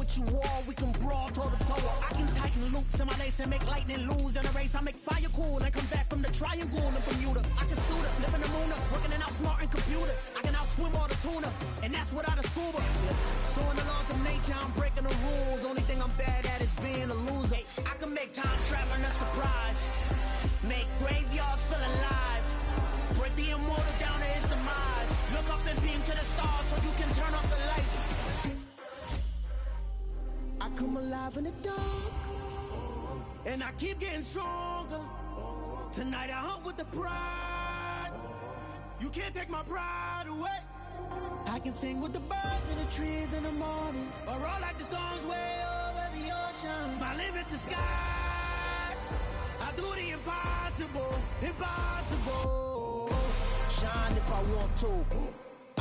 what you are, we can brawl toe to toe. I can tighten loops in my lace and make lightning lose in a race. I make fire cool and come back from the triangle in Bermuda. I can suit up, live in the moon, working and outsmarting computers. I can outswim all the tuna, and that's without a scuba. So in the laws of nature, I'm breaking the rules. Only thing I'm bad at is being a loser. I can make time traveling a surprise, make graveyards feel alive, break the immortal down to his demise. Look up and beam to the stars so you can turn off the lights. I come alive in the dark, and I keep getting stronger. Tonight I hunt with the pride. You can't take my pride away. I can sing with the birds and the trees in the morning, or roll like the storms way over the ocean. My limit's the sky. I do the impossible, impossible. Shine if I want to.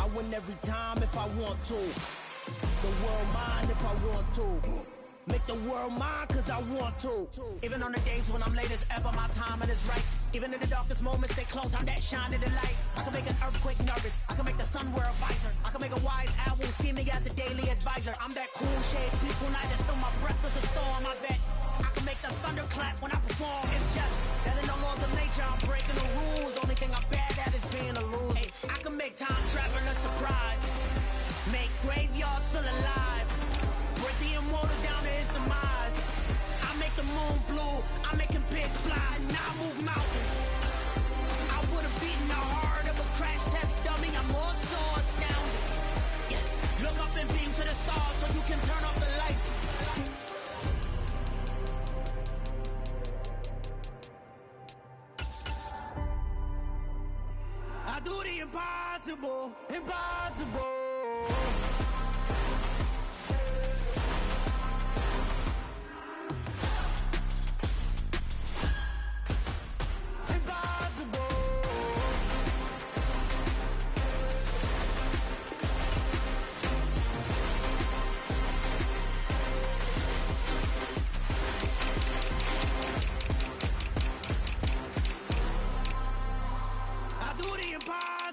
I win every time if I want to. The world mine if I want to. Make the world mine cause I want to. Even on the days when I'm late as ever, my timing is right. Even in the darkest moments, stay close, I'm that shining the light. I can make an earthquake nervous, I can make the sun wear a visor. I can make a wise owl see me as a daily advisor. I'm that cool shade, peaceful night, and still my breath is a storm. I bet I can make the thunder clap when I perform. It's just that in the laws of nature, I'm breaking the rules. Only thing I'm bad at is being a loser. Hey, I can make time traveling a surprise, make graveyards feel alive, break the immortal down to his demise. I make the moon blue, I'm making pigs fly, and I move mountains. I would've beaten the heart of a crash test dummy. I'm also astounded. Yeah. Look up and beam to the stars so you can turn off the lights. I do the impossible, impossible.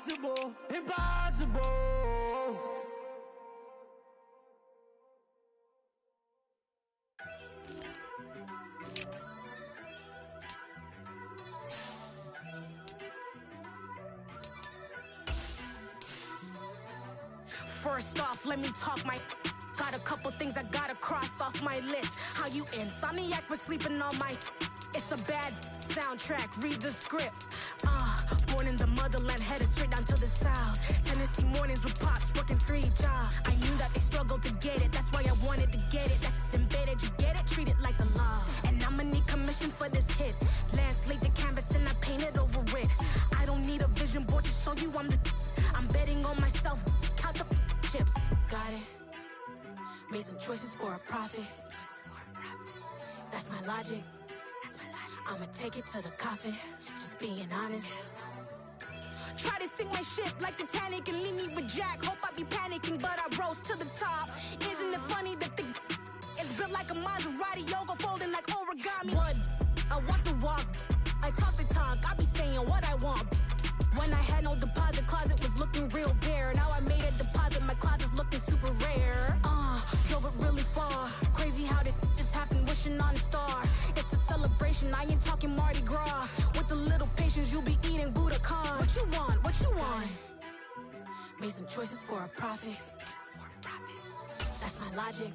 Impossible, impossible. First off, let me talk my. Got a couple things I gotta cross off my list. How you insomniac for sleeping on my. It's a bad soundtrack, read the script. Born in the motherland, headed straight down to the south. Tennessee mornings with pops, working 3 jobs. I knew that they struggled to get it, that's why I wanted to get it. That's embedded, you get it, treat it like a law. And I'ma need commission for this hit. Lance laid the canvas and I painted over it. I don't need a vision board to show you I'm betting on myself, count the chips. Got it. Made some choices for a profit. That's my logic. I'ma take it to the coffin, just being honest. Try to sink my ship like Titanic and leave me with Jack. Hope I be panicking, but I rose to the top. Isn't it funny that the is built like a Maserati, yoga folding like origami? What? I walk the walk, I talk the talk, I be saying what I want. When I had no deposit, closet was looking real bare. Now I made a deposit, my closet's looking super rare. Drove it really far, crazy how that just happened, wishing on a star. It's a celebration, I ain't talking Mardi Gras. With a little patience, you'll be eating Budokan. What you want, what you want? Made some choices for a profit. That's my logic.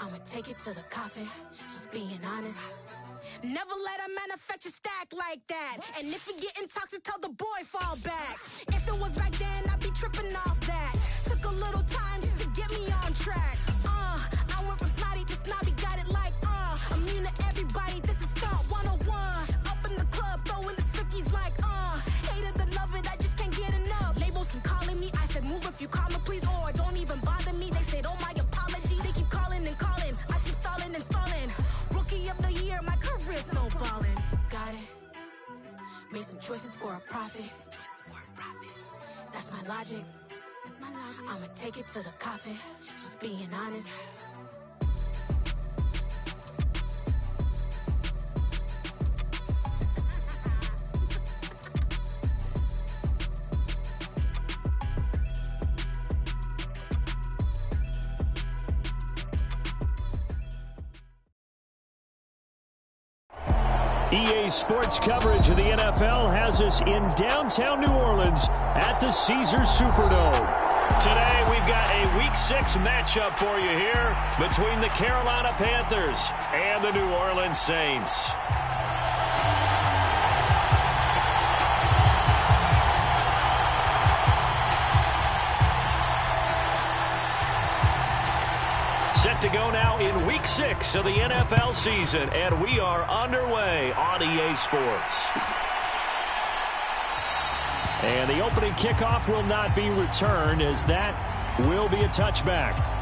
I'ma take it to the coffin, just being honest. Never let a manufacture stack like that. And if you getting toxic, tell the boy fall back. If it was back then, I'd be tripping off that. Took a little time just to get me on track. I went from snotty to snobby, got it like immune to everybody, this is stunt 101. Up in the club, throwing the cookies like hate it or love it, I just can't get enough. Labels keep calling me, I said move if you call me please, or don't even bother me. They said oh my apologies, they keep calling and calling, I keep stalling and stalling. Rookie of the year, my career snowballing. Got it. Made some choices for a profit. That's my logic. I'ma take it to the coffin, just being honest. EA Sports coverage of the NFL has us in downtown New Orleans at the Caesars Superdome. Today, we've got a Week 6 matchup for you here between the Carolina Panthers and the New Orleans Saints. Set to go now in Week 6 of the NFL season, and we are underway on EA Sports. And the opening kickoff will not be returned, as that will be a touchback.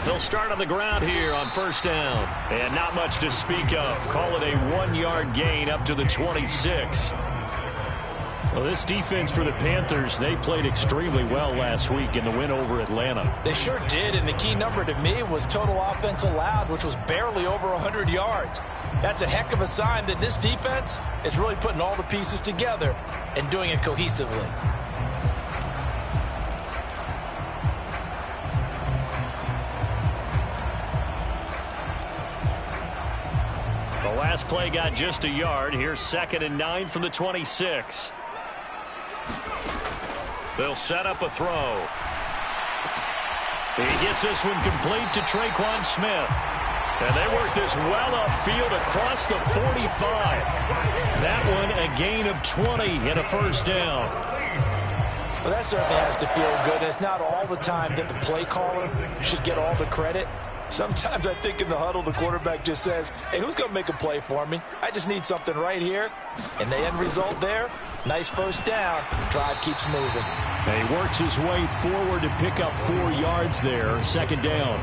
They'll start on the ground here on first down. And not much to speak of. Call it a 1-yard gain up to the 26. Well, this defense for the Panthers, they played extremely well last week in the win over Atlanta. They sure did, and the key number to me was total offense allowed, which was barely over 100 yards. That's a heck of a sign that this defense is really putting all the pieces together and doing it cohesively. The last play got just a yard. Here's 2nd and 9 from the 26. They'll set up a throw. He gets this one complete to Tre'Quan Smith. And they work this well upfield across the 45. That one a gain of 20 and a first down. Well, that certainly has to feel good. It's not all the time that the play caller should get all the credit. Sometimes I think in the huddle, the quarterback just says, hey, who's going to make a play for me? I just need something right here. And the end result there, nice first down. The drive keeps moving. He works his way forward to pick up 4 yards there, 2nd down.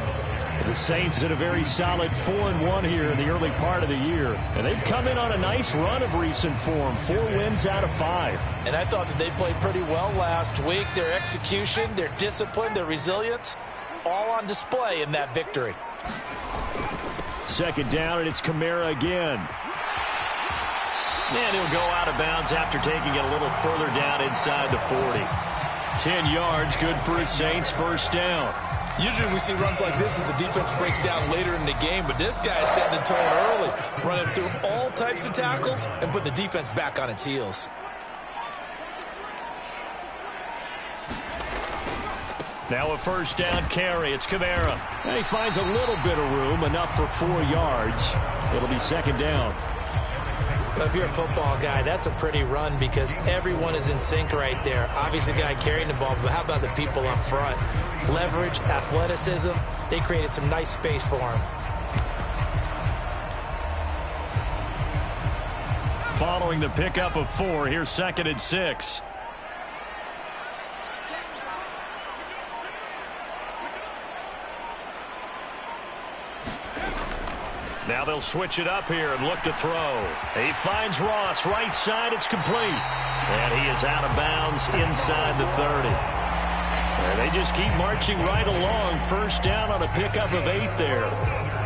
The Saints in a very solid 4-1 here in the early part of the year. And they've come in on a nice run of recent form, 4 wins out of 5. And I thought that they played pretty well last week. Their execution, their discipline, their resilience, all on display in that victory. 2nd down, and it's Kamara again. And he'll go out of bounds after taking it a little further down inside the 40. 10 yards, good for his Saints, first down. Usually we see runs like this as the defense breaks down later in the game, but this guy is setting the tone early, running through all types of tackles and putting the defense back on its heels. Now a first down carry. It's Kamara. And he finds a little bit of room, enough for 4 yards. It'll be 2nd down. Well, if you're a football guy, that's a pretty run because everyone is in sync right there. Obviously, the guy carrying the ball, but how about the people up front? Leverage, athleticism, they created some nice space for him. Following the pickup of 4, here's 2nd and 6. Now they'll switch it up here and look to throw. He finds Ross right side. It's complete. And he is out of bounds inside the 30. And they just keep marching right along. First down on a pickup of 8 there.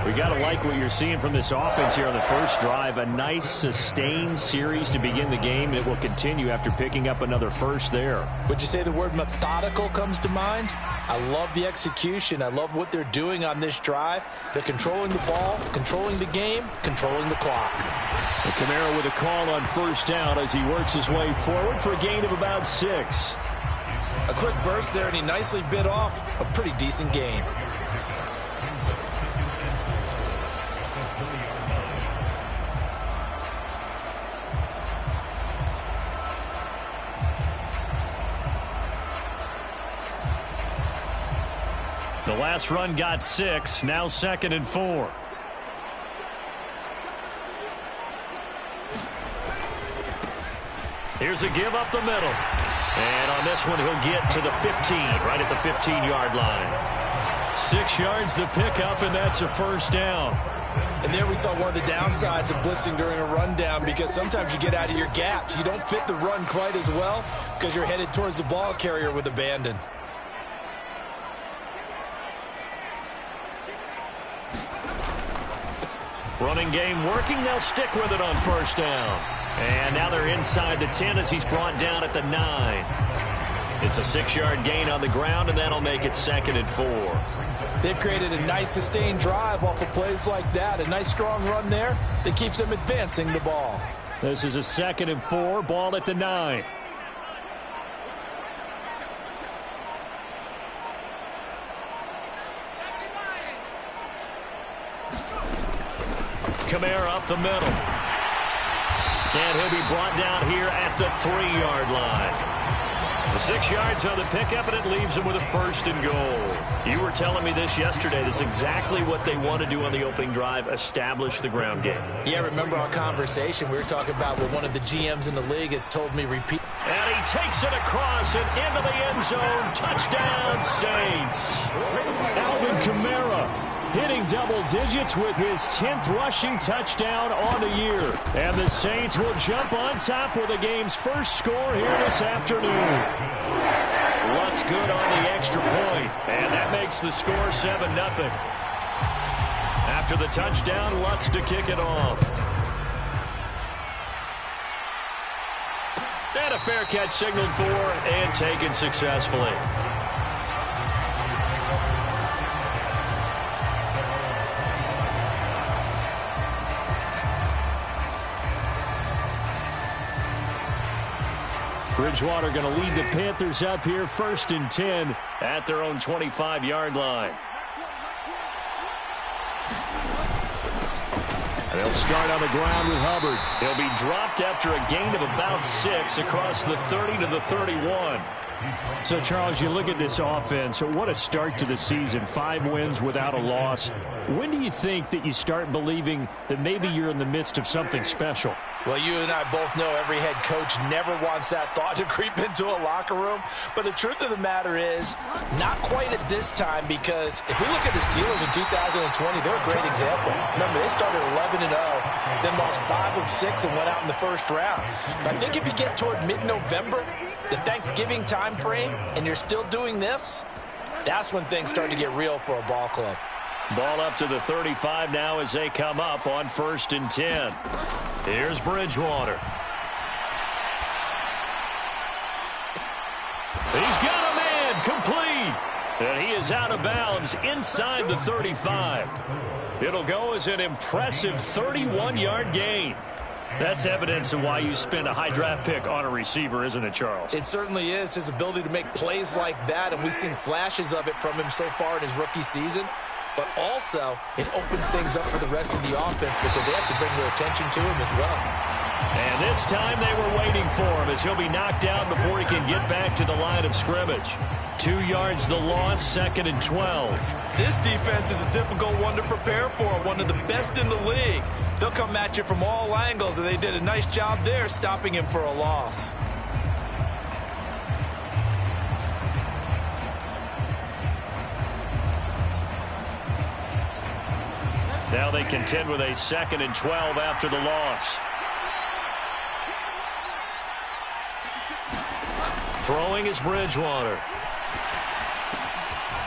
We got to like what you're seeing from this offense here on the first drive. A nice sustained series to begin the game. It will continue after picking up another first there. Would you say the word methodical comes to mind? I love the execution. I love what they're doing on this drive. They're controlling the ball, controlling the game, controlling the clock. And Kamara with a call on first down as he works his way forward for a gain of about 6. A quick burst there, and he nicely bit off a pretty decent gain. The last run got 6, now 2nd and 4. Here's a give up the middle. And on this one, he'll get to the 15, right at the 15-yard line. 6 yards the pickup, and that's a first down. And there we saw one of the downsides of blitzing during a rundown, because sometimes you get out of your gaps. You don't fit the run quite as well because you're headed towards the ball carrier with abandon. Running game working. They'll stick with it on first down. And now they're inside the 10 as he's brought down at the 9. It's a 6-yard gain on the ground, and that'll make it 2nd and 4. They've created a nice sustained drive off of plays like that. A nice strong run there that keeps them advancing the ball. This is a 2nd and 4, ball at the 9. Kamara up the middle. And he'll be brought down here at the 3-yard line. The 6 yards on the pickup, and it leaves him with a 1st and goal. You were telling me this yesterday. This is exactly what they want to do on the opening drive, establish the ground game. Yeah, remember our conversation? We were talking about what one of the GMs in the league has told me repeat. And he takes it across and into the end zone. Touchdown, Saints. Alvin Kamara hitting double digits with his 10th rushing touchdown on the year. And the Saints will jump on top with the game's first score here this afternoon. Lutz good on the extra point, and that makes the score 7-0. After the touchdown, Lutz to kick it off. And a fair catch signaled for and taken successfully. Bridgewater going to lead the Panthers up here, 1st and 10 at their own 25-yard line. And they'll start on the ground with Hubbard. He'll be dropped after a gain of about 6 across the 30 to the 31. So, Charles, you look at this offense. What a start to the season. 5 wins without a loss. When do you think that you start believing that maybe you're in the midst of something special? Well, you and I both know every head coach never wants that thought to creep into a locker room. But the truth of the matter is, not quite at this time, because if we look at the Steelers in 2020, they're a great example. Remember, they started 11-0, then lost 5 of 6 and went out in the first round. But I think if you get toward mid-November, the Thanksgiving time frame, and you're still doing this, that's when things start to get real for a ball club. Ball up to the 35 now as they come up on 1st and 10. Here's Bridgewater. He's got a man complete. And he is out of bounds inside the 35. It'll go as an impressive 31-yard gain. That's evidence of why you spend a high draft pick on a receiver, isn't it, Charles? It certainly is. His ability to make plays like that, and we've seen flashes of it from him so far in his rookie season. But also, it opens things up for the rest of the offense because they have to bring their attention to him as well. And this time they were waiting for him as he'll be knocked down before he can get back to the line of scrimmage. 2 yards the loss, 2nd and 12. This defense is a difficult one to prepare for, one of the best in the league. They'll come at you from all angles, and they did a nice job there stopping him for a loss. Now they contend with a 2nd and 12 after the loss. Throwing is Bridgewater.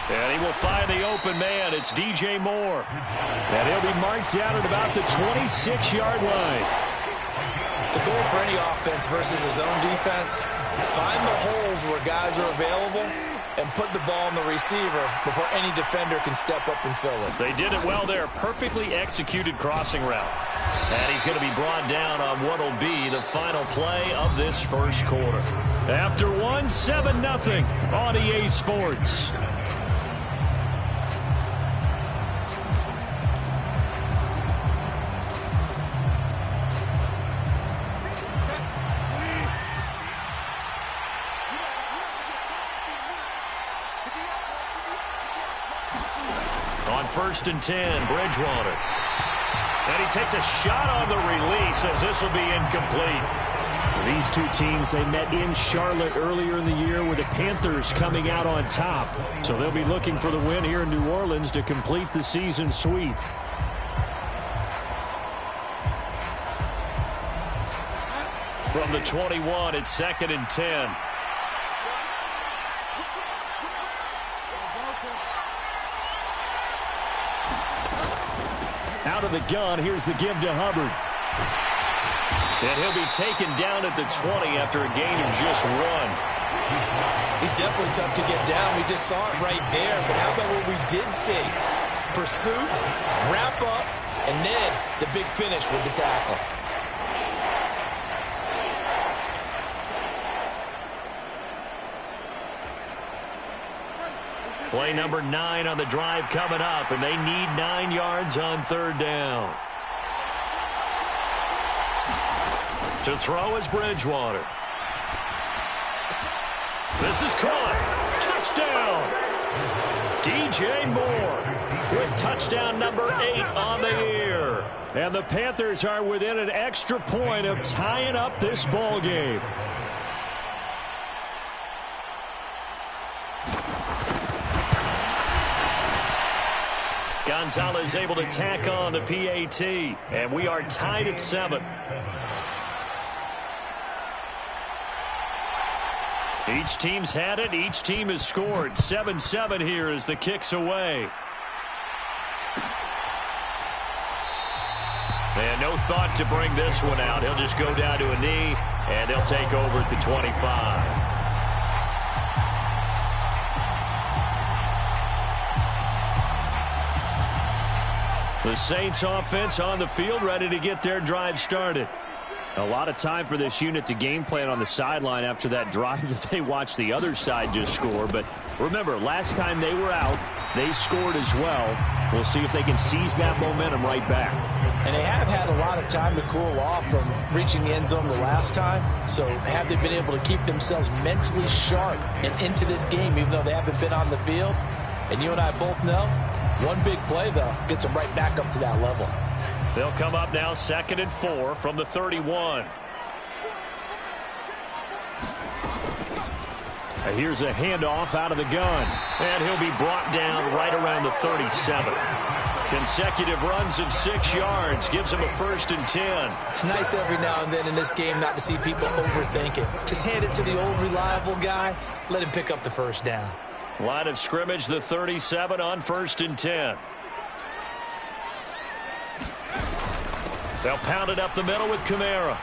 And he will find the open man. It's DJ Moore. And he'll be marked down at about the 26-yard line. The goal for any offense versus his own defense, find the holes where guys are available and put the ball in the receiver before any defender can step up and fill it. They did it well there. Perfectly executed crossing route. And he's going to be brought down on what will be the final play of this first quarter. After 7-0 on EA Sports. On 1st and 10, Bridgewater. And he takes a shot on the release as this will be incomplete. These two teams, they met in Charlotte earlier in the year with the Panthers coming out on top. So they'll be looking for the win here in New Orleans to complete the season sweep. From the 21, it's 2nd and 10. Out of the gun, here's the give to Hubbard. And he'll be taken down at the 20 after a gain of just 1. He's definitely tough to get down. We just saw it right there. But how about what we did see? Pursuit, wrap up, and then the big finish with the tackle. Play number 9 on the drive coming up, and they need 9 yards on 3rd down. To throw is Bridgewater. This is caught. Touchdown! DJ Moore with touchdown number 8 on the year. And the Panthers are within an extra point of tying up this ball game. Gonzalez able to tack on the PAT, and we are tied at 7. Each team's had it. Each team has scored. 7-7 here as the kick's away. And no thought to bring this one out. He'll just go down to a knee, and they'll take over at the 25. The Saints offense on the field, ready to get their drive started. A lot of time for this unit to game plan on the sideline after that drive that they watched the other side just score. But remember, last time they were out, they scored as well. We'll see if they can seize that momentum right back. And they have had a lot of time to cool off from reaching the end zone the last time. So have they been able to keep themselves mentally sharp and into this game, even though they haven't been on the field? And you and I both know, one big play, though, gets them right back up to that level. They'll come up now 2nd and 4 from the 31. Here's a handoff out of the gun. And he'll be brought down right around the 37. Consecutive runs of 6 yards gives him a 1st and 10. It's nice every now and then in this game not to see people overthink it. Just hand it to the old reliable guy. Let him pick up the 1st down. Line of scrimmage, the 37 on 1st and 10. They'll pound it up the middle with Kamara.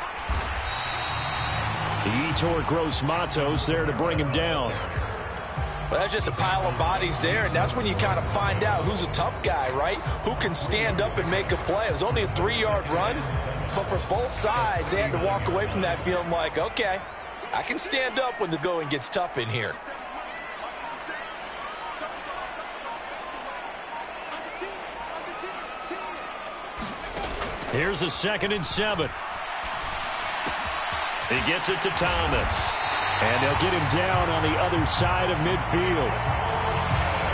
Yetur Gross-Matos there to bring him down. Well, that's just a pile of bodies there, and that's when you kind of find out who's a tough guy, right? Who can stand up and make a play. It was only a 3-yard run, but for both sides, they had to walk away from that feeling like, okay, I can stand up when the going gets tough in here. Here's a 2nd and 7. He gets it to Thomas. And they'll get him down on the other side of midfield.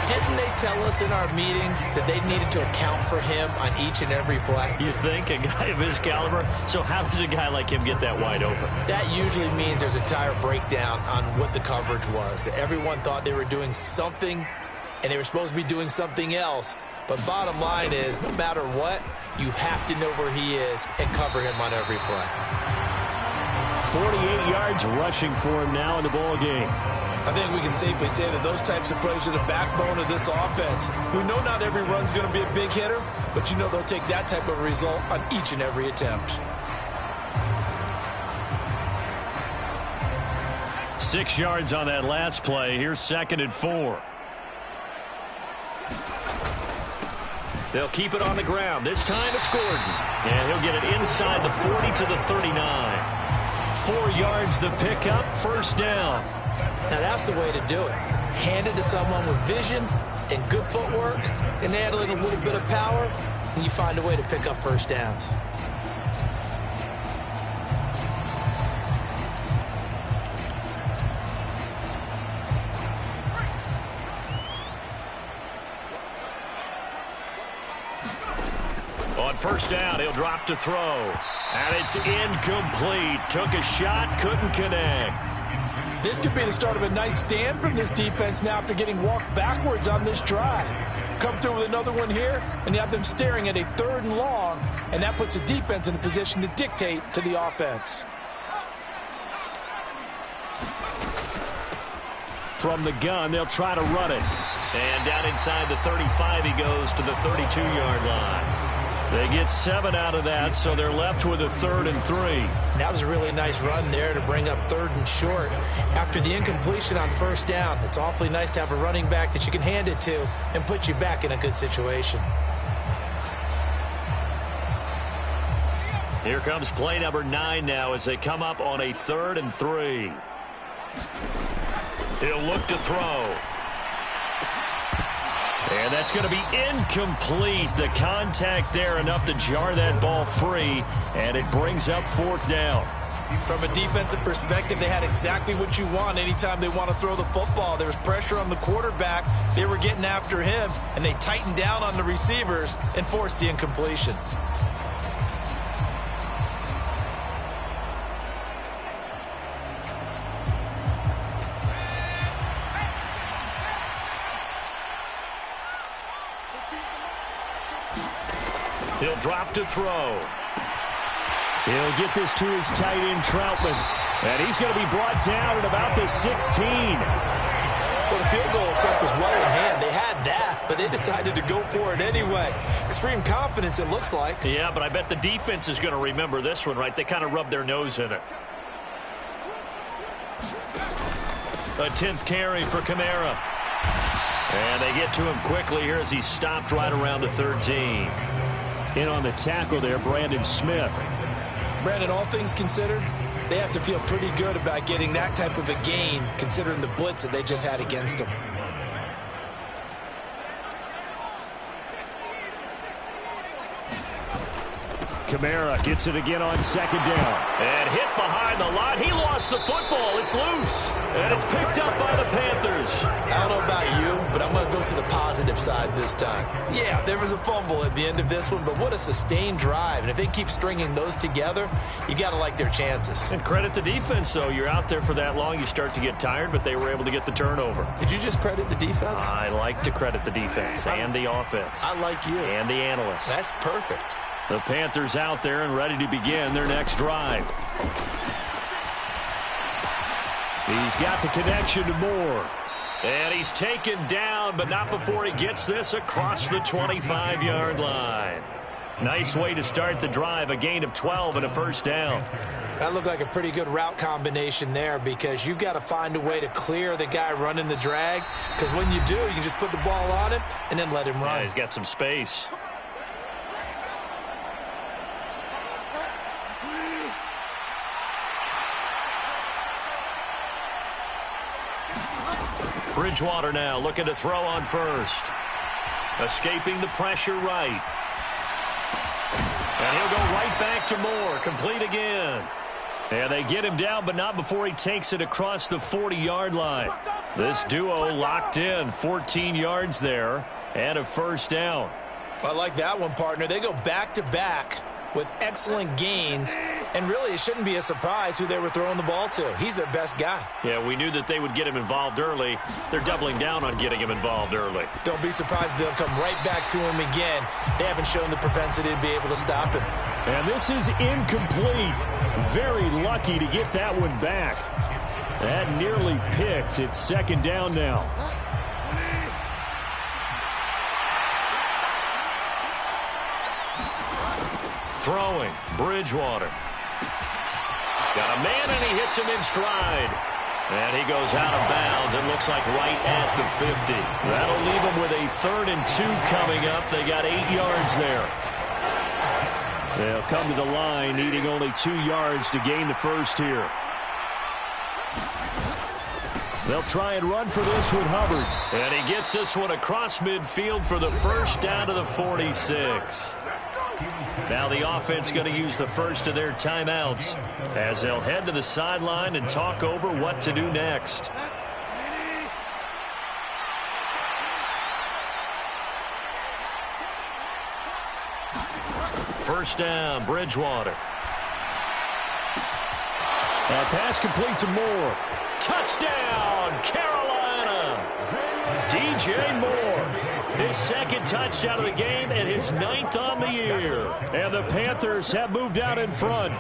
Didn't they tell us in our meetings that they needed to account for him on each and every play? You think? A guy of his caliber? So how does a guy like him get that wide open? That usually means there's a tire breakdown on what the coverage was. That everyone thought they were doing something, and they were supposed to be doing something else. But bottom line is, no matter what, you have to know where he is and cover him on every play. 48 yards rushing for him now in the ball game. I think we can safely say that those types of plays are the backbone of this offense. We know not every run's going to be a big hitter, but you know they'll take that type of result on each and every attempt. 6 yards on that last play. Here's 2nd and 4. They'll keep it on the ground. This time it's Gordon. And he'll get it inside the 40 to the 39. 4 yards the pickup, 1st down. Now that's the way to do it. Hand it to someone with vision and good footwork and add in a little bit of power, and you find a way to pick up 1st downs. On On first down, he'll drop to throw. And it's incomplete. Took a shot, couldn't connect. This could be the start of a nice stand from this defense now after getting walked backwards on this drive. Come through with another one here, and you have them staring at a 3rd and long, and that puts the defense in a position to dictate to the offense. From the gun, they'll try to run it. And down inside the 35, he goes to the 32-yard line. They get 7 out of that, so they're left with a 3rd and 3. That was a really nice run there to bring up 3rd and short. After the incompletion on first down, it's awfully nice to have a running back that you can hand it to and put you back in a good situation. Here comes play number 9 now as they come up on a 3rd and 3. He'll look to throw. And that's going to be incomplete. The contact there enough to jar that ball free, and it brings up 4th down. From a defensive perspective, they had exactly what you want anytime they want to throw the football. There was pressure on the quarterback. They were getting after him, and they tightened down on the receivers and forced the incompletion. He'll drop to throw. He'll get this to his tight end, Troutman. And he's going to be brought down at about the 16. Well, the field goal attempt was well in hand. They had that, but they decided to go for it anyway. Extreme confidence, it looks like. Yeah, but I bet the defense is going to remember this one, right? They kind of rubbed their nose in it. A 10th carry for Kamara. And they get to him quickly here as he stopped right around the 13. In on the tackle there, Brandon Smith. Brandon, all things considered, they have to feel pretty good about getting that type of a gain, considering the blitz that they just had against them. Kamara gets it again on 2nd down. And hit behind the line. He lost the football. It's loose. And it's picked up by the Panthers. I don't know about you, but I'm going to go to the positive side this time. Yeah, there was a fumble at the end of this one, but what a sustained drive. And if they keep stringing those together, you got to like their chances. And credit the defense, though. You're out there for that long, you start to get tired, but they were able to get the turnover. Did you just credit the defense? I like to credit the defense and the offense. I like you. And the analysts. That's perfect. The Panthers out there and ready to begin their next drive. He's got the connection to Moore. And he's taken down, but not before he gets this across the 25-yard line. Nice way to start the drive, a gain of 12 and a 1st down. That looked like a pretty good route combination there because you've got to find a way to clear the guy running the drag, because when you do, you can just put the ball on him and then let him run. Yeah, he's got some space. Bridgewater now looking to throw on first. Escaping the pressure right. And he'll go right back to Moore. Complete again. And they get him down, but not before he takes it across the 40-yard line. This duo locked in, 14 yards there, and a 1st down. I like that one, partner. They go back-to-back with excellent gains, and really it shouldn't be a surprise who they were throwing the ball to. He's their best guy. Yeah, we knew that they would get him involved early. They're doubling down on getting him involved early. Don't be surprised if they'll come right back to him again. They haven't shown the propensity to be able to stop him. And this is incomplete. Very lucky to get that one back. That nearly picked. It's 2nd down now. Throwing, Bridgewater. Got a man, and he hits him in stride. And he goes out of bounds. It looks like right at the 50. That'll leave him with a 3rd and 2 coming up. They got 8 yards there. They'll come to the line, needing only 2 yards to gain the 1st here. They'll try and run for this with Hubbard. And he gets this one across midfield for the 1st down to the 46. Now the offense going to use the first of their timeouts as they'll head to the sideline and talk over what to do next. First down, Bridgewater. And pass complete to Moore. Touchdown, Carolina! DJ Moore. His second touchdown of the game and his 9th on the year. And the Panthers have moved out in front.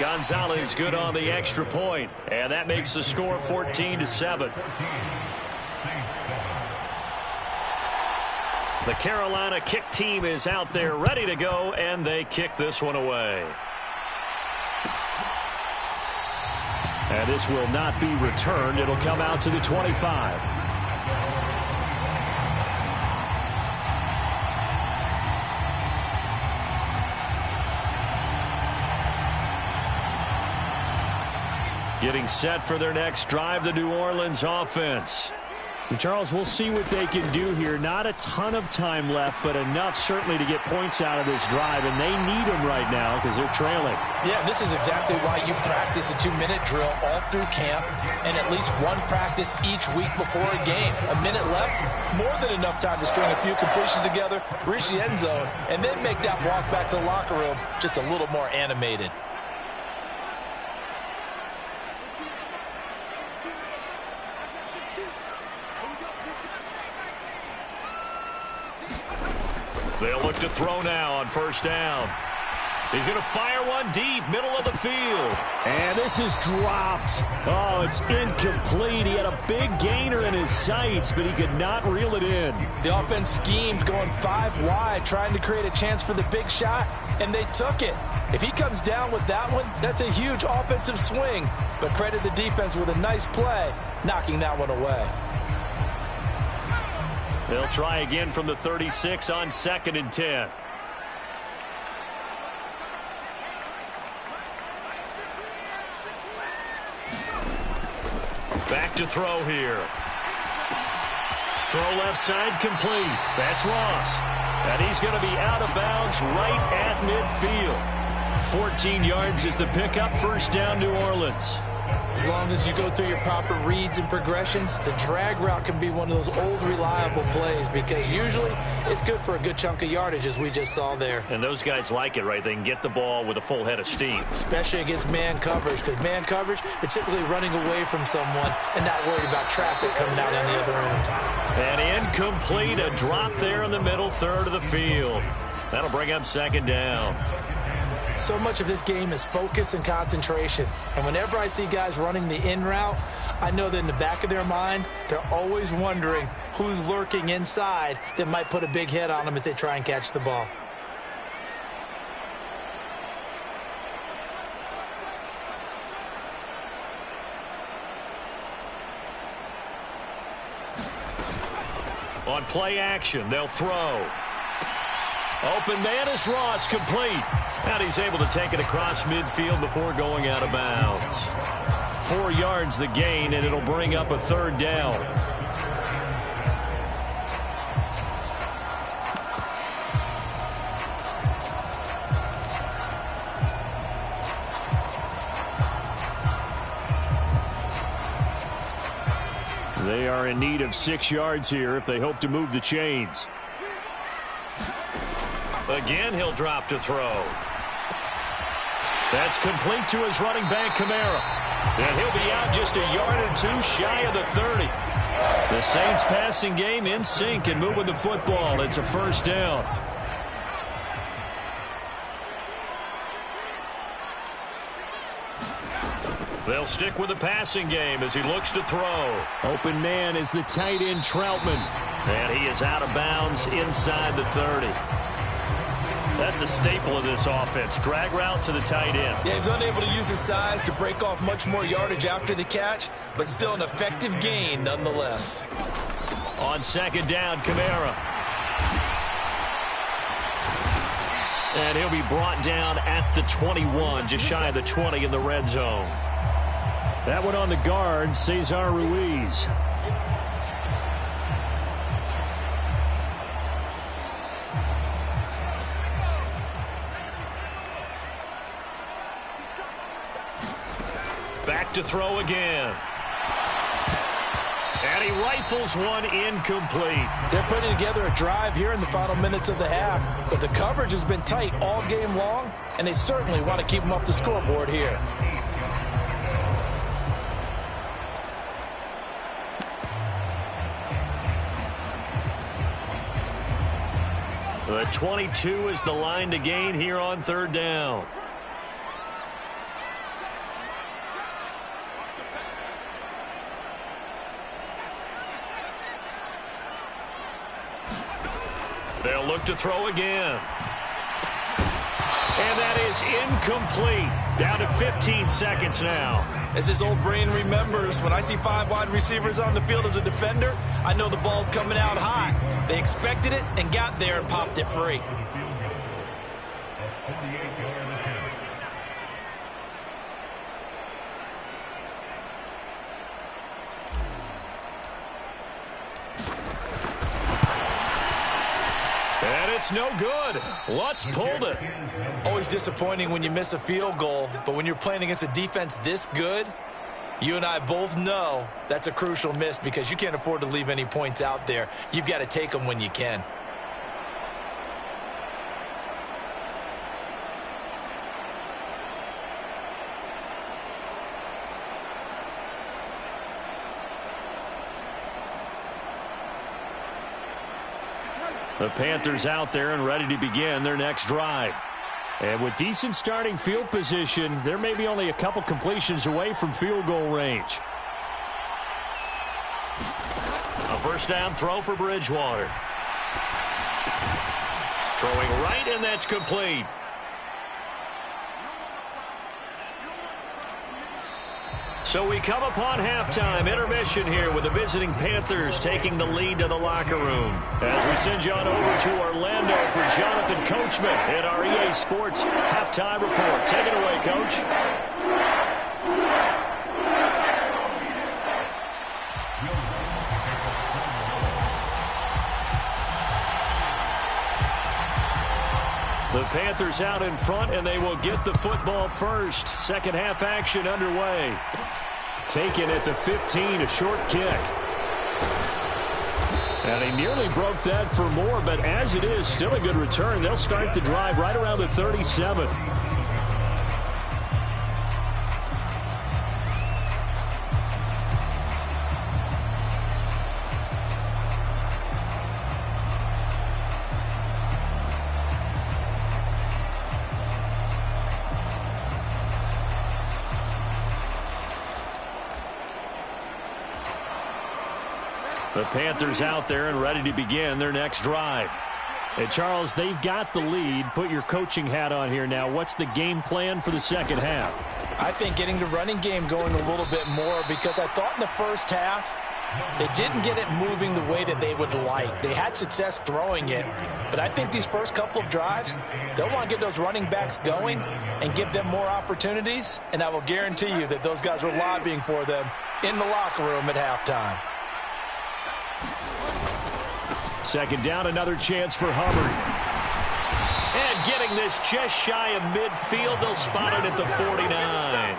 Gonzalez good on the extra point, and that makes the score 14-7. The Carolina kick team is out there ready to go, and they kick this one away. And this will not be returned. It'll come out to the 25. Getting set for their next drive, the New Orleans offense. And Charles, we'll see what they can do here. Not a ton of time left, but enough certainly to get points out of this drive, and they need them right now because they're trailing. Yeah, this is exactly why you practice a 2-minute drill all through camp and at least one practice each week before a game. A minute left, more than enough time to string a few completions together, reach the end zone, and then make that walk back to the locker room just a little more animated. They'll look to throw now on first down. He's going to fire one deep, middle of the field. And this is dropped. Oh, it's incomplete. He had a big gainer in his sights, but he could not reel it in. The offense schemed going 5 wide, trying to create a chance for the big shot, and they took it. If he comes down with that one, that's a huge offensive swing. But credit the defense with a nice play, knocking that one away. They'll try again from the 36 on 2nd and 10. Back to throw here. Throw left side complete. That's Ross. And he's going to be out of bounds right at midfield. 14 yards is the pickup. First down, New Orleans. As long as you go through your proper reads and progressions, the drag route can be one of those old reliable plays because usually it's good for a good chunk of yardage, as we just saw there. And those guys like it, right? They can get the ball with a full head of steam. Especially against man coverage, because man coverage, they're typically running away from someone and not worried about traffic coming out on the other end. And incomplete, a drop there in the middle third of the field. That'll bring up 2nd down. So much of this game is focus and concentration. And whenever I see guys running the in route, I know that in the back of their mind, they're always wondering who's lurking inside that might put a big hit on them as they try and catch the ball. On play action, they'll throw. Open man is Ross, complete. And he's able to take it across midfield before going out of bounds. 4 yards the gain, and it'll bring up a 3rd down. They are in need of 6 yards here if they hope to move the chains. Again, he'll drop to throw. That's complete to his running back, Kamara. And he'll be out just a yard or 2 shy of the 30. The Saints passing game in sync and moving the football. It's a 1st down. They'll stick with the passing game as he looks to throw. Open man is the tight end, Troutman. And he is out of bounds inside the 30. That's a staple of this offense. Drag route to the tight end. Yeah, he's unable to use his size to break off much more yardage after the catch, but still an effective gain nonetheless. On 2nd down, Kamara. And he'll be brought down at the 21, just shy of the 20 in the red zone. That one on the guard, Cesar Ruiz. Back to throw again. rifles one incomplete. They're putting together a drive here in the final minutes of the half, but the coverage has been tight all game long, and they certainly want to keep them up the scoreboard here. The 22 is the line to gain here on third down. They'll look to throw again. And that is incomplete. Down to 15 seconds now. As his old brain remembers, when I see 5 wide receivers on the field as a defender, I know the ball's coming out high. They expected it and got there and popped it free. It's no good. Lutz pulled it. Always disappointing when you miss a field goal, but when you're playing against a defense this good, you and I both know that's a crucial miss because you can't afford to leave any points out there. You've got to take them when you can. The Panthers out there and ready to begin their next drive. And with decent starting field position, they're maybe only a couple completions away from field goal range. A first down throw for Bridgewater. Throwing right, and that's complete. So we come upon halftime intermission here with the visiting Panthers taking the lead to the locker room. As we send you on over to Orlando for Jonathan Coachman in our EA Sports halftime report. Take it away, Coach. The Panthers out in front, and they will get the football first. Second half action underway. Taken at the 15, a short kick. And he nearly broke that for more, but as it is, still a good return. They'll start the drive right around the 37. The Panthers out there and ready to begin their next drive. And Charles, they've got the lead. Put your coaching hat on here now. What's the game plan for the second half? I think getting the running game going a little bit more because I thought in the first half they didn't get it moving the way that they would like. They had success throwing it, but I think these first couple of drives, they'll want to get those running backs going and give them more opportunities, and I will guarantee you that those guys were lobbying for them in the locker room at halftime. Second down, another chance for Hubbard. And getting this just shy of midfield, they'll spot it at the 49.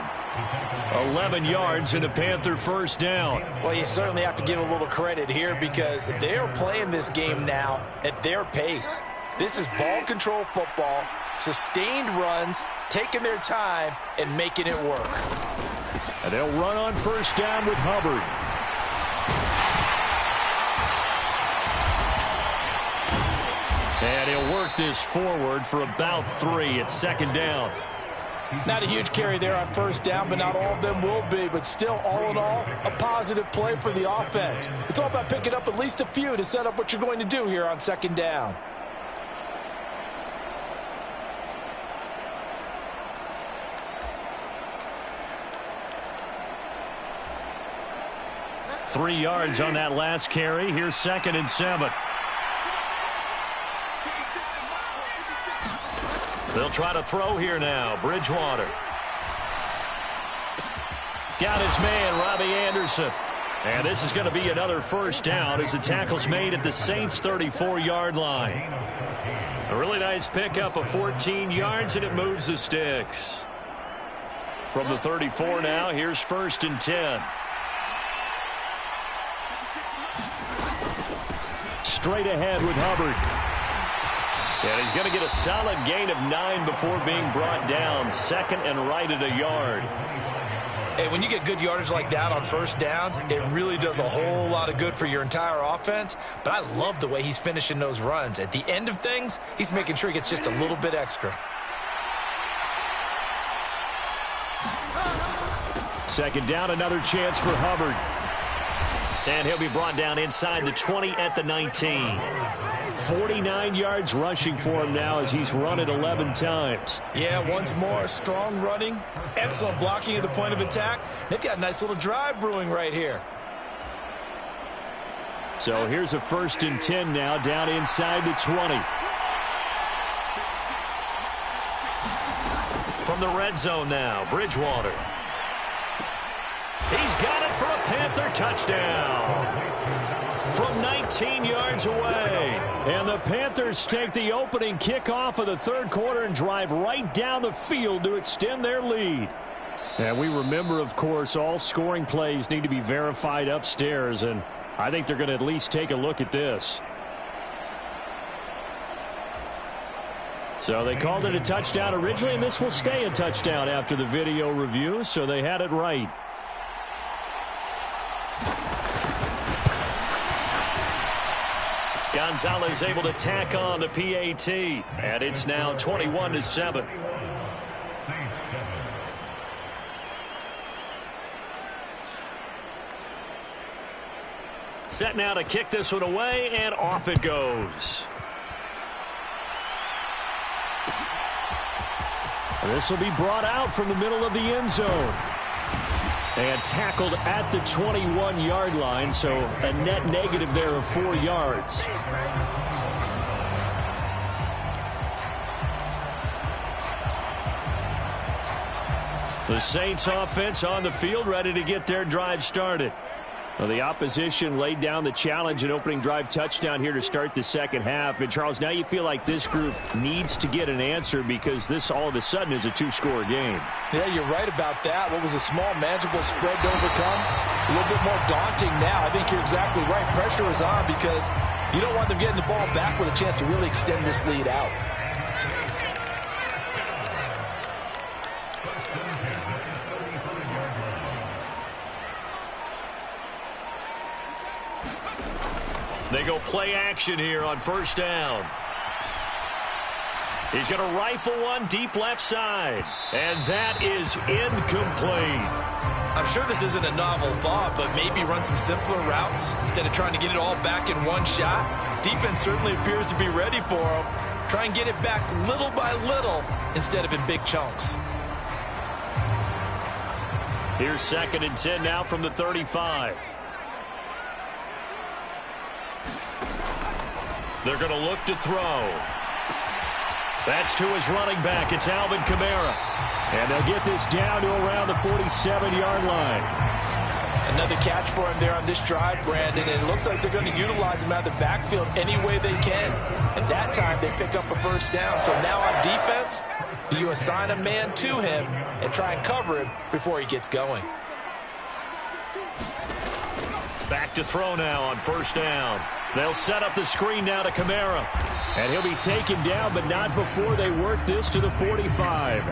11 yards and a Panther first down. Well, you certainly have to give a little credit here because they are playing this game now at their pace. This is ball control football, sustained runs, taking their time, and making it work. And they'll run on first down with Hubbard. And he'll work this forward for about 3 at second down. Not a huge carry there on first down, but not all of them will be. But still, all in all, a positive play for the offense. It's all about picking up at least a few to set up what you're going to do here on second down. Three yards on that last carry. Here's 2nd and 7. They'll try to throw here now. Bridgewater. Got his man, Robbie Anderson. And this is going to be another first down as the tackle's made at the Saints' 34-yard line. A really nice pickup of 14 yards, and it moves the sticks. From the 34 now, here's 1st and 10. straight ahead with Hubbard. And he's going to get a solid gain of 9 before being brought down. Second and right at a yard. Hey, when you get good yardage like that on first down, it really does a whole lot of good for your entire offense. But I love the way he's finishing those runs. At the end of things, he's making sure he gets just a little bit extra. Second down, another chance for Hubbard. And he'll be brought down inside the 20 at the 19. 49 yards rushing for him now as he's run it 11 times. Yeah, once more, strong running, excellent blocking at the point of attack. They've got a nice little drive brewing right here. So here's a 1st and 10 now, down inside the 20. From the red zone now, Bridgewater. He's got it for a Panther touchdown from 19 yards away. And the Panthers take the opening kickoff of the third quarter and drive right down the field to extend their lead. And we remember, of course, all scoring plays need to be verified upstairs, and I think they're going to at least take a look at this. So they called it a touchdown originally, and this will stay a touchdown after the video review, so they had it right. Gonzalez able to tack on the PAT, and it's now 21-7. Set now to kick this one away, and off it goes. This will be brought out from the middle of the end zone. And tackled at the 21-yard line, so a net negative there of 4 yards. The Saints offense on the field, ready to get their drive started. Well, the opposition laid down the challenge and opening drive touchdown here to start the second half. And, Charles, now you feel like this group needs to get an answer because this all of a sudden is a 2-score game. Yeah, you're right about that. What was a small, manageable spread to overcome, a little bit more daunting now. I think you're exactly right. Pressure is on because you don't want them getting the ball back with a chance to really extend this lead out. They go play action here on first down. He's going to rifle one deep left side. And that is incomplete. I'm sure this isn't a novel thought, but maybe run some simpler routes instead of trying to get it all back in one shot. Defense certainly appears to be ready for him. Try and get it back little by little instead of in big chunks. Here's 2nd and 10 now from the 35. They're going to look to throw. That's to his running back. It's Alvin Kamara. And they'll get this down to around the 47-yard line. Another catch for him there on this drive, Brandon. And it looks like they're going to utilize him out of the backfield any way they can. And that time they pick up a first down. So now on defense, do you assign a man to him and try and cover him before he gets going? Back to throw now on first down. They'll set up the screen now to Kamara. And he'll be taken down, but not before they work this to the 45.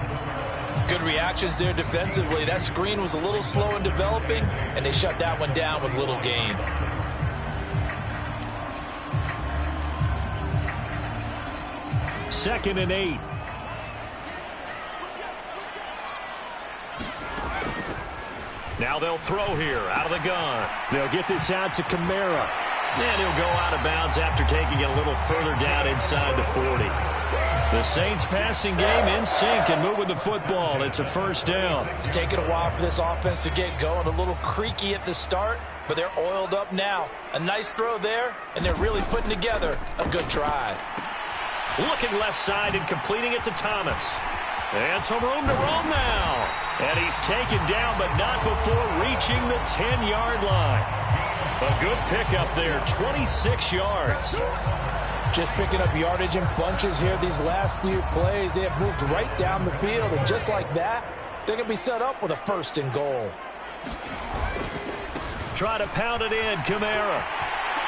Good reactions there defensively. That screen was a little slow in developing, and they shut that one down with little gain. Second and 8. Now they'll throw here out of the gun. They'll get this out to Kamara. And he'll go out of bounds after taking it a little further down inside the 40. The Saints passing game in sync and moving the football. It's a first down. It's taken a while for this offense to get going. A little creaky at the start, but they're oiled up now. A nice throw there, and they're really putting together a good drive. Looking left side and completing it to Thomas. And some room to roam now. And he's taken down, but not before reaching the 10-yard line. A good pickup there, 26 yards. Just picking up yardage in bunches here these last few plays. They have moved right down the field, and just like that, they're going to be set up with a 1st and goal. Try to pound it in, Kamara.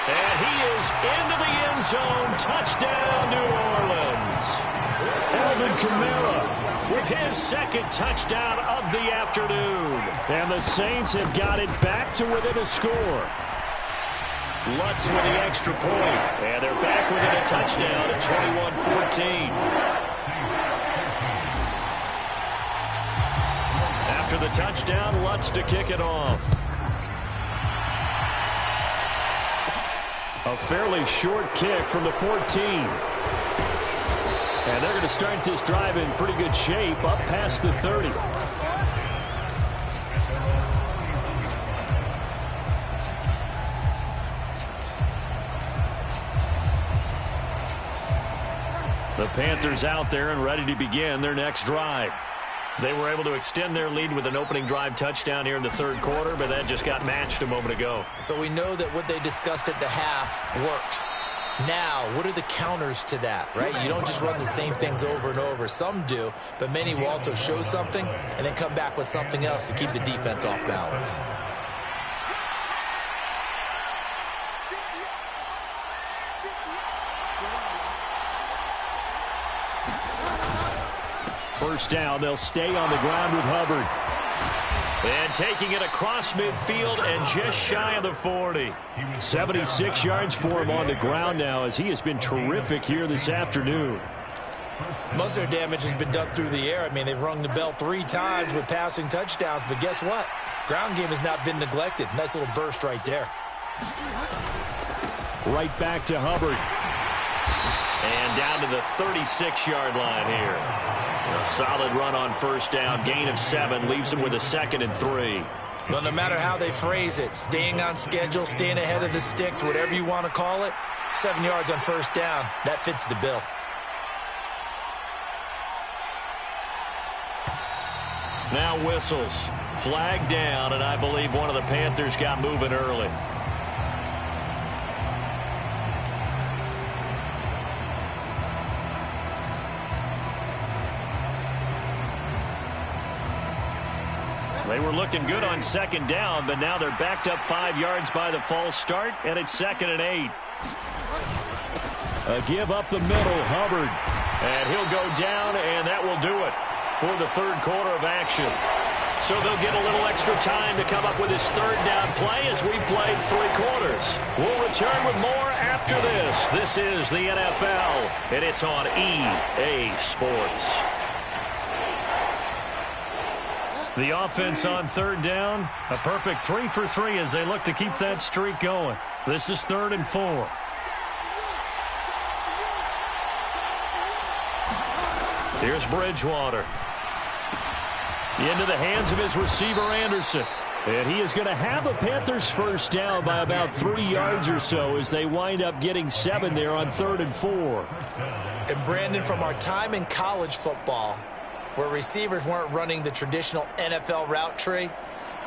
And he is into the end zone. Touchdown, New Orleans. Alvin Kamara with his second touchdown of the afternoon. And the Saints have got it back to within a score. Lutz with the extra point. And they're back within a touchdown at 21-14. After the touchdown, Lutz to kick it off. A fairly short kick from the 14. And they're going to start this drive in pretty good shape up past the 30. The Panthers out there and ready to begin their next drive. They were able to extend their lead with an opening drive touchdown here in the third quarter, but that just got matched a moment ago. So we know that what they discussed at the half worked. Now, what are the counters to that, right? You don't just run the same things over and over. Some do, but many will also show something and then come back with something else to keep the defense off balance. First down, they'll stay on the ground with Hubbard. And taking it across midfield and just shy of the 40. 76 yards for him on the ground now as he has been terrific here this afternoon. Most of their damage has been done through the air. I mean, they've rung the bell 3 times with passing touchdowns, but guess what? Ground game has not been neglected. Nice little burst right there. Right back to Hubbard. And down to the 36-yard line here. A solid run on first down. Gain of 7 leaves him with a 2nd and 3. Well, no matter how they phrase it, staying on schedule, staying ahead of the sticks, whatever you want to call it, 7 yards on first down, that fits the bill. Now whistles. Flag down, and I believe one of the Panthers got moving early. They were looking good on second down, but now they're backed up 5 yards by the false start, and it's 2nd and 8. A give up the middle, Hubbard. And he'll go down, and that will do it for the third quarter of action. So they'll get a little extra time to come up with his third down play as we've played 3 quarters. We'll return with more after this. This is the NFL, and it's on EA Sports. The offense on third down, a perfect 3 for 3 as they look to keep that streak going. This is 3rd and 4. Here's Bridgewater. Into the hands of his receiver, Anderson. And he is going to have a Panthers first down by about 3 yards or so as they wind up getting 7 there on 3rd and 4. And Brandon, from our time in college football, where receivers weren't running the traditional NFL route tree,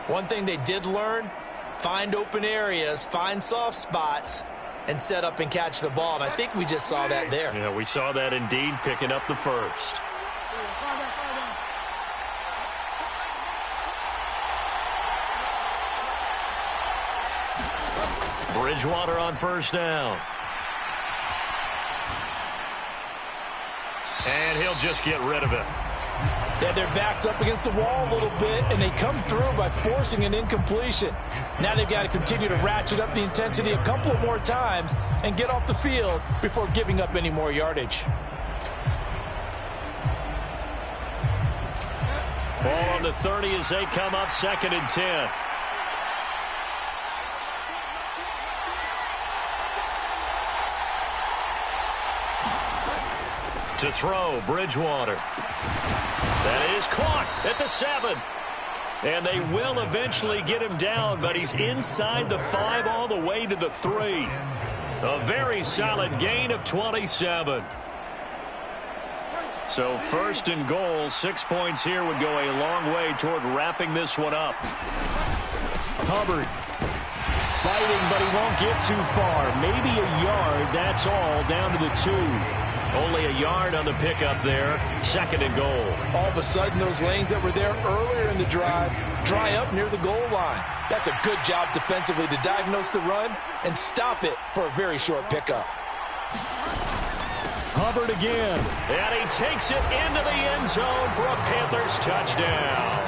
one thing they did learn, find open areas, find soft spots, and set up and catch the ball. And I think we just saw that there. Yeah, we saw that indeed, picking up the first. Bridgewater on first down. And he'll just get rid of it. Yeah, their back's up against the wall a little bit, and they come through by forcing an incompletion. Now they've got to continue to ratchet up the intensity a couple of more times and get off the field before giving up any more yardage. Ball on the 30 as they come up 2nd and 10. To throw, Bridgewater. That is caught at the 7. And they will eventually get him down, but he's inside the 5 all the way to the 3. A very solid gain of 27. So 1st and goal, 6 points here would go a long way toward wrapping this one up. Hubbard fighting, but he won't get too far. Maybe a yard, that's all, down to the 2. Only a yard on the pickup there. 2nd and goal. All of a sudden, those lanes that were there earlier in the drive dry up near the goal line. That's a good job defensively to diagnose the run and stop it for a very short pickup. Hubbard again. And he takes it into the end zone for a Panthers touchdown.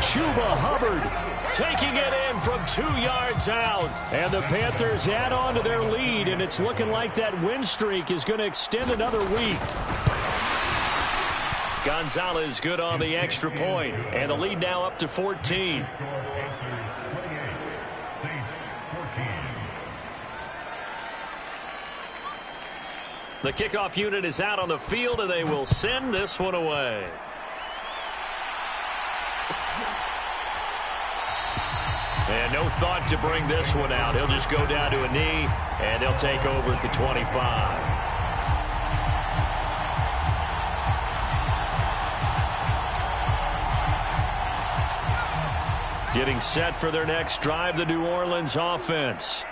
Chuba Hubbard taking it in from 2 yards out. And the Panthers add on to their lead, and it's looking like that win streak is going to extend another week. Gonzalez good on the extra point, and the lead now up to 14. The kickoff unit is out on the field, and they will send this one away. And no thought to bring this one out. He'll just go down to a knee, and they'll take over at the 25. Getting set for their next drive, the New Orleans offense.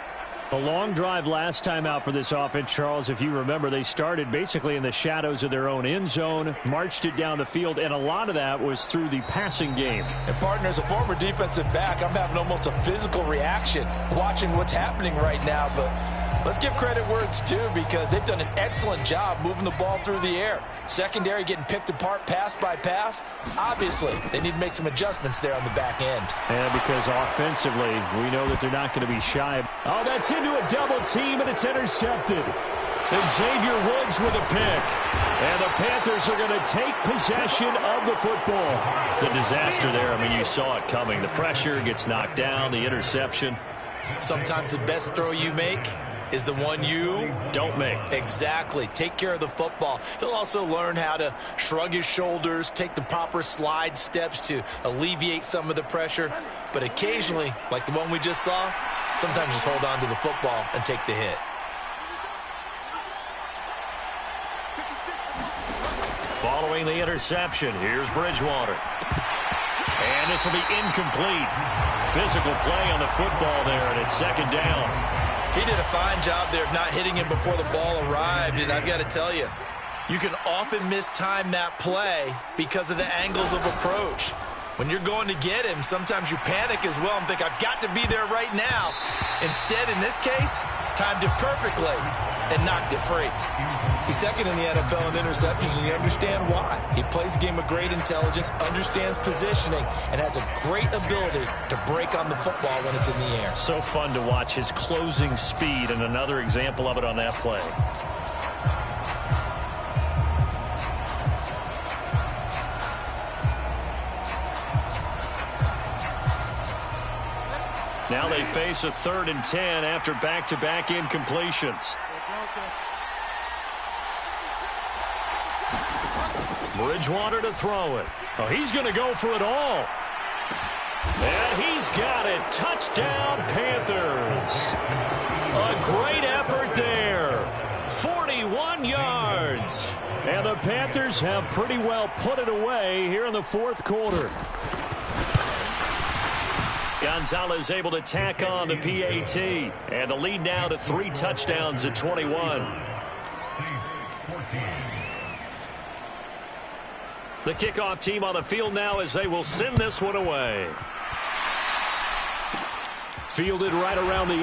A long drive last time out for this offense, Charles. If you remember, they started basically in the shadows of their own end zone, marched it down the field, and a lot of that was through the passing game. And, partner, as a former defensive back, I'm having almost a physical reaction watching what's happening right now. But let's give credit where it's due, because they've done an excellent job moving the ball through the air. Secondary getting picked apart pass by pass. Obviously, they need to make some adjustments there on the back end. And because offensively, we know that they're not going to be shy. Oh, that's into a double team, and it's intercepted. And Xavier Woods with a pick. And the Panthers are going to take possession of the football. The disaster there, I mean, you saw it coming. The pressure gets knocked down, the interception. Sometimes the best throw you make is the one you don't make. Exactly. Take care of the football. He'll also learn how to shrug his shoulders, take the proper slide steps to alleviate some of the pressure. But occasionally, like the one we just saw, sometimes just hold on to the football and take the hit. Following the interception, here's Bridgewater. And this will be incomplete. Physical play on the football there, and it's 2nd down. He did a fine job there of not hitting him before the ball arrived, and I've got to tell you, you can often mistime that play because of the angles of approach. When you're going to get him, sometimes you panic as well and think, I've got to be there right now. Instead, in this case, timed it perfectly and knocked it free. He's 2nd in the NFL in interceptions, and you understand why. He plays a game of great intelligence, understands positioning, and has a great ability to break on the football when it's in the air. So fun to watch his closing speed, and another example of it on that play. Now they face a 3rd and 10 after back-to-back incompletions. Bridgewater to throw it. Oh, he's going to go for it all. And he's got it. Touchdown, Panthers. A great effort there. 41 yards. And the Panthers have pretty well put it away here in the 4th quarter. Gonzalez able to tack on the PAT. And the lead now to 3 touchdowns at 21. The kickoff team on the field now as they will send this one away. Fielded right around the 8.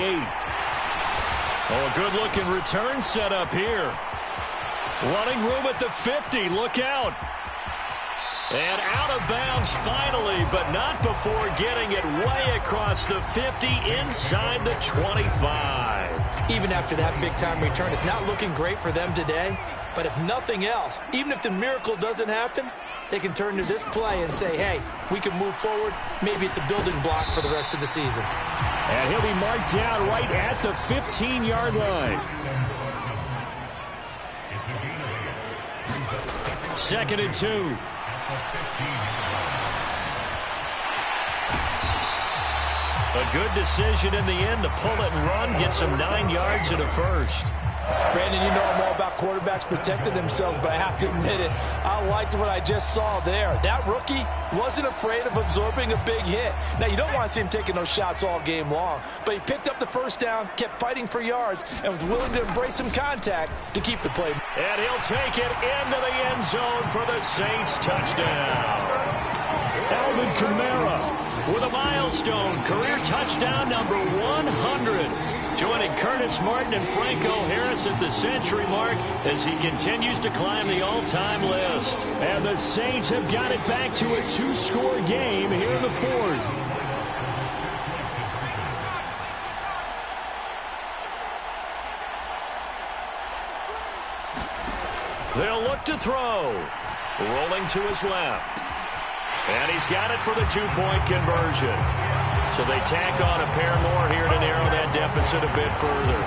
Oh, a good-looking return set up here. Running room at the 50. Look out. And out of bounds finally, but not before getting it way across the 50 inside the 25. Even after that big-time return, it's not looking great for them today. But if nothing else, even if the miracle doesn't happen, they can turn to this play and say, hey, we can move forward. Maybe it's a building block for the rest of the season. And he'll be marked down right at the 15-yard line. 2nd and 2. A good decision in the end to pull it and run, get some 9 yards and a first. Brandon, you know I'm all about quarterbacks protecting themselves, but I have to admit it, I liked what I just saw there. That rookie wasn't afraid of absorbing a big hit. Now, you don't want to see him taking those shots all game long, but he picked up the first down, kept fighting for yards, and was willing to embrace some contact to keep the play. And he'll take it into the end zone for the Saints touchdown. Alvin Kamara with a milestone career touchdown number 100. Joining Curtis Martin and Franco Harris at the century mark as he continues to climb the all-time list. And the Saints have got it back to a 2-score game here in the fourth. They'll look to throw. Rolling to his left. And he's got it for the 2-point conversion. So they tack on a pair more here to narrow that deficit a bit further.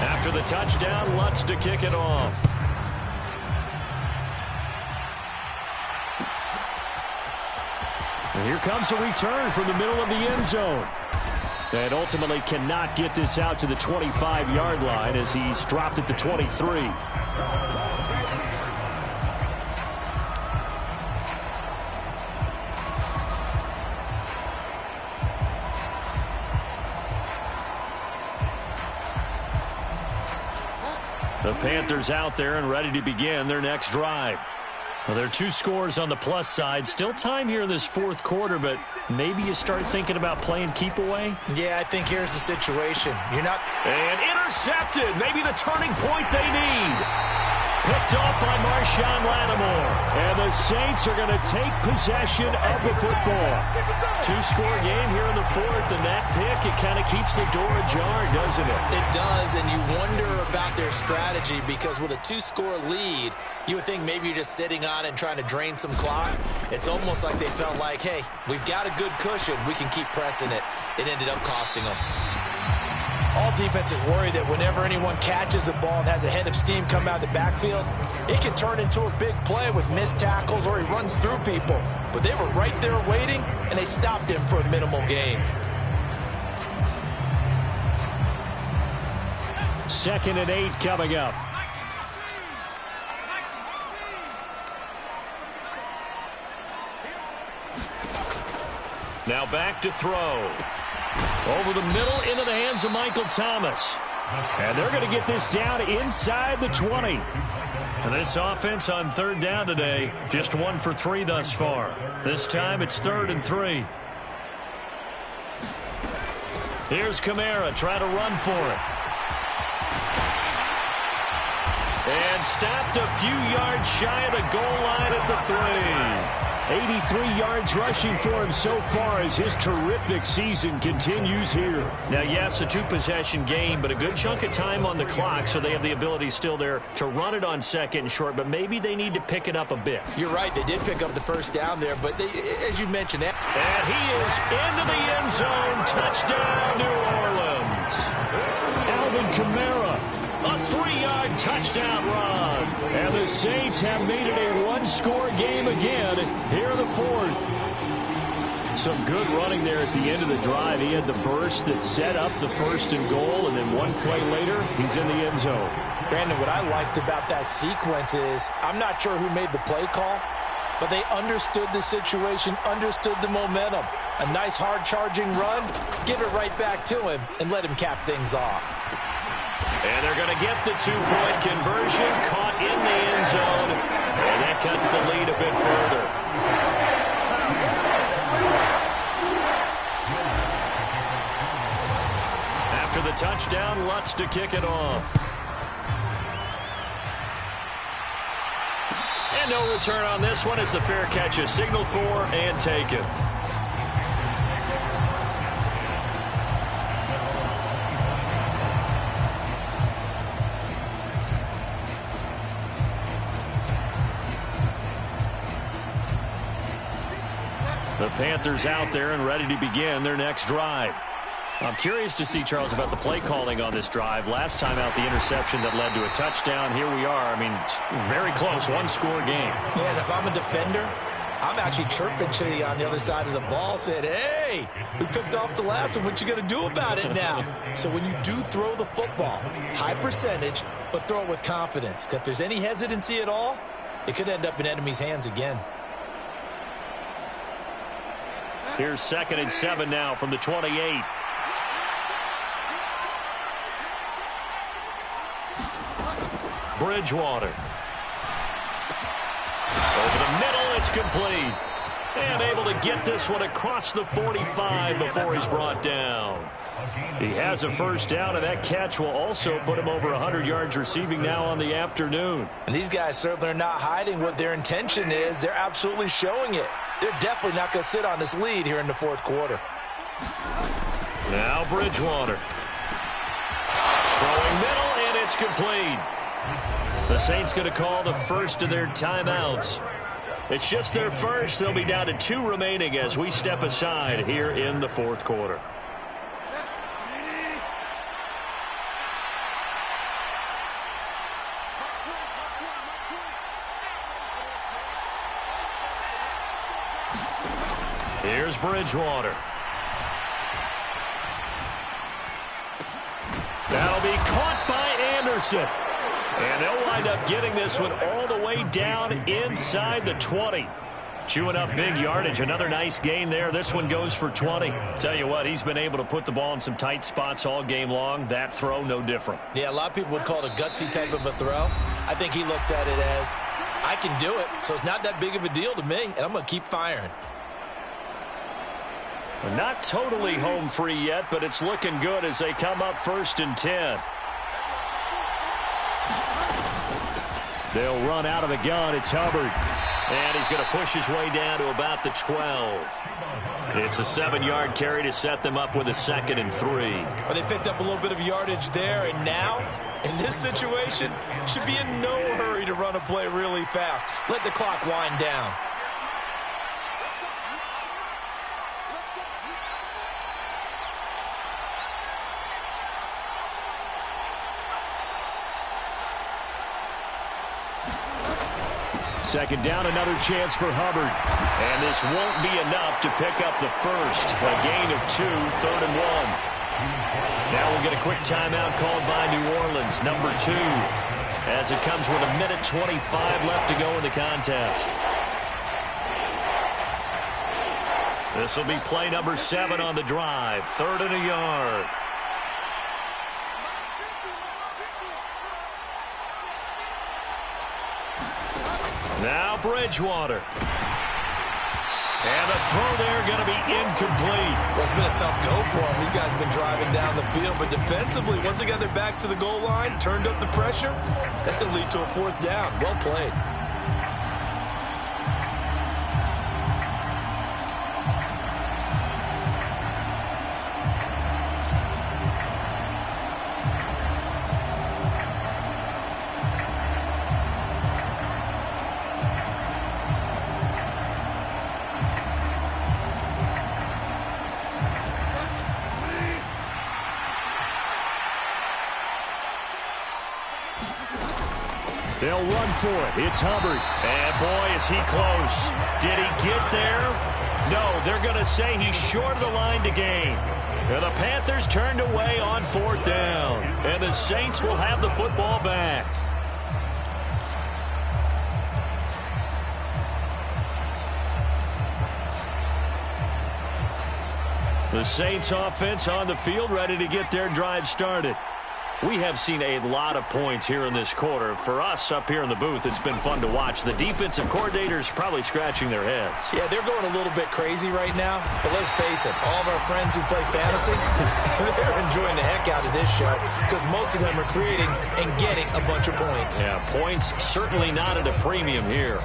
After the touchdown, Lutz to kick it off. And here comes a return from the middle of the end zone. And ultimately cannot get this out to the 25-yard line as he's dropped at the 23. The Panthers out there and ready to begin their next drive. Well, there are 2 scores on the plus side. Still time here in this fourth quarter, but maybe you start thinking about playing keep away? Yeah, I think here's the situation. You're not... And intercepted. Maybe the turning point they need. Picked off by Marshawn Lattimore. And the Saints are going to take possession of the football. 2-score game here in the fourth, and that pick, it kind of keeps the door ajar, doesn't it? It does, and you wonder about their strategy because with a 2-score lead, you would think maybe you're just sitting on and trying to drain some clock. It's almost like they felt like, hey, we've got a good cushion. We can keep pressing it. It ended up costing them. All defenses worry that whenever anyone catches the ball and has a head of steam come out of the backfield, it can turn into a big play with missed tackles or he runs through people. But they were right there waiting, and they stopped him for a minimal gain. 2nd and 8 coming up. Now back to throw. Over the middle into the hands of Michael Thomas. And they're going to get this down inside the 20. And this offense on 3rd down today, just 1 for 3 thus far. This time it's 3rd and 3. Here's Kamara trying to run for it. And stopped a few yards shy of the goal line at the 3. 83 yards rushing for him so far as his terrific season continues here. Now, yes, a 2-possession game, but a good chunk of time on the clock, so they have the ability still there to run it on 2nd and short, but maybe they need to pick it up a bit. You're right. They did pick up the first down there, but they, as you mentioned... And he is into the end zone. Touchdown, New Orleans. Alvin Kamara. A 3-yard touchdown run. And the Saints have made it a 1-score game again here in the fourth. Some good running there at the end of the drive. He had the burst that set up the 1st and goal, and then 1 play later, he's in the end zone. Brandon, what I liked about that sequence is I'm not sure who made the play call, but they understood the situation, understood the momentum. A nice hard-charging run, give it right back to him, and let him cap things off. And they're going to get the 2-point conversion, caught in the end zone, and that cuts the lead a bit further. After the touchdown, Lutz to kick it off. And no return on this one as the fair catch is signaled for and taken. The Panthers out there and ready to begin their next drive. I'm curious to see, Charles, about the play calling on this drive. Last time out, the interception that led to a touchdown. Here we are. I mean, very close, 1-score game. Yeah, and if I'm a defender, I'm actually chirping to you on the other side of the ball, saying, hey, we picked off the last one. What you going to do about it now? So when you do throw the football, high percentage, but throw it with confidence. Because if there's any hesitancy at all, it could end up in enemy's hands again. Here's 2nd and 7 now from the 28. Bridgewater. Over the middle, it's complete. And able to get this one across the 45 before he's brought down. He has a first down, and that catch will also put him over 100 yards receiving now on the afternoon. And these guys certainly are not hiding what their intention is. They're absolutely showing it. They're definitely not going to sit on this lead here in the fourth quarter. Now Bridgewater. Throwing middle, and it's complete. The Saints going to call the first of their timeouts. It's just their first. They'll be down to 2 remaining as we step aside here in the fourth quarter. Here's Bridgewater. That'll be caught by Anderson. And they'll wind up getting this one all the way down inside the 20. Chewing up big yardage. Another nice gain there. This one goes for 20. Tell you what, he's been able to put the ball in some tight spots all game long. That throw, no different. Yeah, a lot of people would call it a gutsy type of a throw. I think he looks at it as, I can do it, so it's not that big of a deal to me, and I'm going to keep firing. Not totally home free yet, but it's looking good as they come up 1st and 10. They'll run out of the gun. It's Hubbard. And he's going to push his way down to about the 12. It's a 7-yard carry to set them up with a 2nd and 3. Well, they picked up a little bit of yardage there, and now, in this situation, should be in no hurry to run a play really fast. Let the clock wind down. Second down, another chance for Hubbard. And this won't be enough to pick up the first. A gain of 2, 3rd and 1. Now we'll get a quick timeout called by New Orleans, number 2, as it comes with 1:25 left to go in the contest. This will be play number 7 on the drive, 3rd and a yard. Now Bridgewater. And the throw there going to be incomplete. Well, it's been a tough go for them. These guys have been driving down the field, but defensively, once they got their backs to the goal line, turned up the pressure, that's going to lead to a 4th down. Well played. They'll run for it. It's Hubbard. And boy, is he close. Did he get there? No, they're going to say he's short of the line to gain. And the Panthers turned away on 4th down. And the Saints will have the football back. The Saints offense on the field, ready to get their drive started. We have seen a lot of points here in this quarter. For us up here in the booth, it's been fun to watch. The defensive coordinators probably scratching their heads. Yeah, they're going a little bit crazy right now. But let's face it, all of our friends who play fantasy, they're enjoying the heck out of this show because most of them are creating and getting a bunch of points. Yeah, points certainly not at a premium here.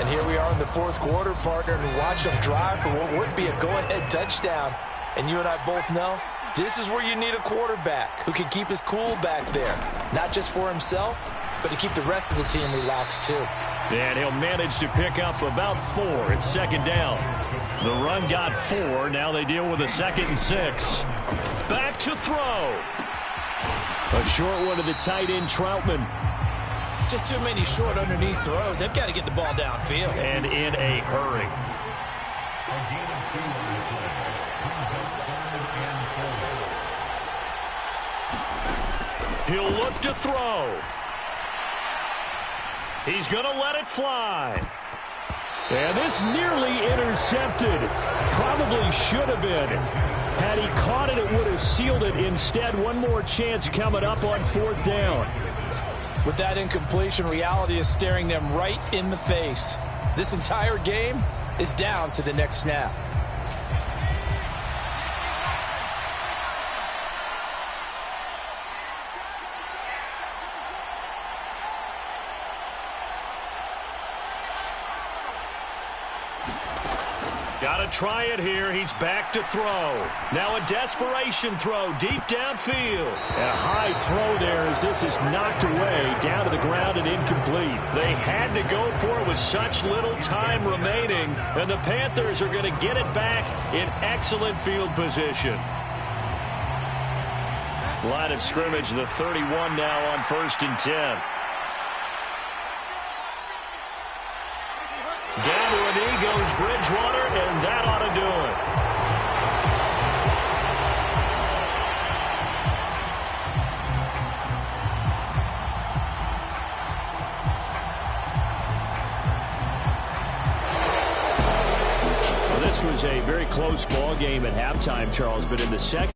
And here we are in the fourth quarter, partner, and watch them drive for what would be a go-ahead touchdown. And you and I both know this is where you need a quarterback who can keep his cool back there. Not just for himself, but to keep the rest of the team relaxed too. And he'll manage to pick up about 4. It's 2nd down. The run got 4. Now they deal with a 2nd and 6. Back to throw. A short one to the tight end, Troutman. Just too many short underneath throws. They've got to get the ball downfield. And in a hurry. He'll look to throw. He's going to let it fly. And this nearly intercepted. Probably should have been. Had he caught it, it would have sealed it. Instead, one more chance coming up on 4th down. With that incompletion, reality is staring them right in the face. This entire game is down to the next snap. Got to try it here. He's back to throw. Now a desperation throw deep downfield. A high throw there as this is knocked away, down to the ground and incomplete. They had to go for it with such little time remaining, and the Panthers are going to get it back in excellent field position. Line of scrimmage, the 31 now on 1st and 10. Down to a knee goes Bridgewater, and that ought to do it. Well, this was a very close ball game at halftime, Charles, but in the second